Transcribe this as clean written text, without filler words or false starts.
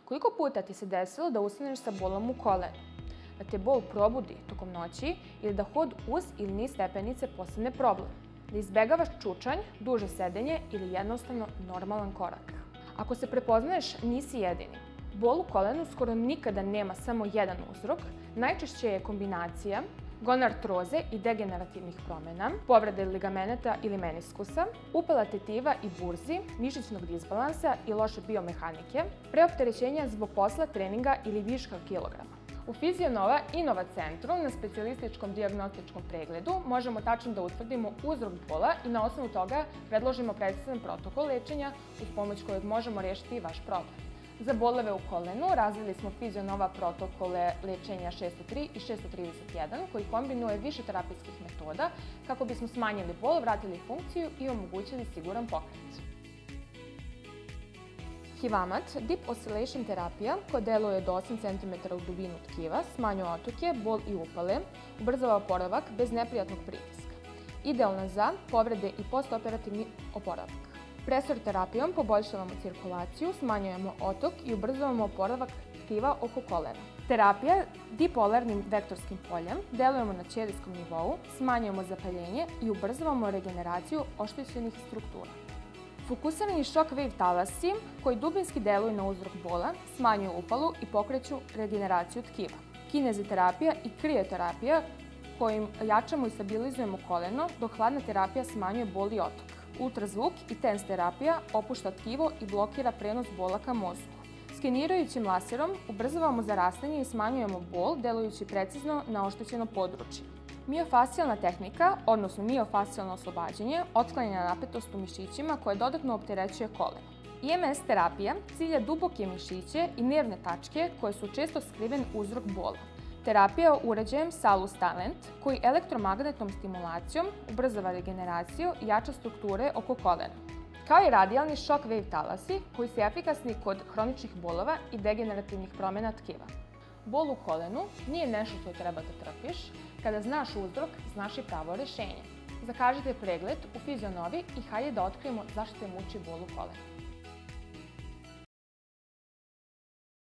Koliko puta ti se desilo da ustaneš sa bolom u kolenu? Da te bol probudi tokom noći ili da hod uz ili niz stepenice postane problem? Da izbegavaš čučanj, duže sedenje ili jednostavno normalan korak? Ako se prepoznaješ, nisi jedini. Bol u kolenu skoro nikada nema samo jedan uzrok, najčešće je kombinacija gonartroze i degenerativnih promjena, povrede ligamenata ili meniskusa, upala tetiva i burzi, mišićnog disbalansa i loše biomehanike, preopterećenja zbog posla, treninga ili viška kilograma. U Fizionova Innova centru na specijalističkom dijagnostičkom pregledu možemo tačno da utvrdimo uzrok bola i na osnovu toga predložimo precizan protokol lečenja uz pomoć kojeg možemo rešiti vaš problem. Za bolove u kolenu razvili smo Fizionova protokole lečenja 603 i 631 koji kombinuje više terapijskih metoda kako bismo smanjili bol, vratili funkciju i omogućili siguran pokret. Hivamat, Deep Oscillation terapija koja deluje do 8 cm u dubinu tkiva, smanjuje otoke, bol i upale, ubrzava oporavak bez neprijatnog pritiska. Idealna za povrede i postoperativni oporavak. Presor terapijom poboljšavamo cirkulaciju, smanjujemo otok i ubrzavamo oporavak tkiva oko kolena. Terapija dipolarnim vektorskim poljem delujemo na ćelijskom nivou, smanjujemo zapaljenje i ubrzavamo regeneraciju oštećenih struktura. Fokusirani shock-wave talasi koji dubinski deluju na uzrok bola, smanjuju upalu i pokreću regeneraciju tkiva. Kineziterapija i krioterapija kojim jačamo i stabilizujemo koleno, dok hladna terapija smanjuje bol i otok. Ultrazvuk i TENS terapija opušta tkivo i blokira prenos bola ka mozgu. Skenirajućim laserom ubrzavamo zarastanje i smanjujemo bol, delujući precizno na oštećeno područje. Miofascijalna tehnika, odnosno miofascijalno oslobađanje, otklanja napetost u mišićima koje dodatno opterećuje koleno. IMS terapija cilja duboke mišiće i nervne tačke koje su često skriven uzrok bola. Terapija uređajem Salus Talent koji elektromagnetnom stimulacijom ubrzava regeneraciju i jača strukture oko kolena. Kao i radijalni shock-wave talasi koji su efikasni kod hroničnih bolova i degenerativnih promjena tkiva. Bol u kolenu nije nešto što treba da trpiš. Kada znaš uzrok, znaš i pravo rešenje. Zakažite pregled u Fizionovi i hajde da otkrijemo zašto te muči bol u kolenu.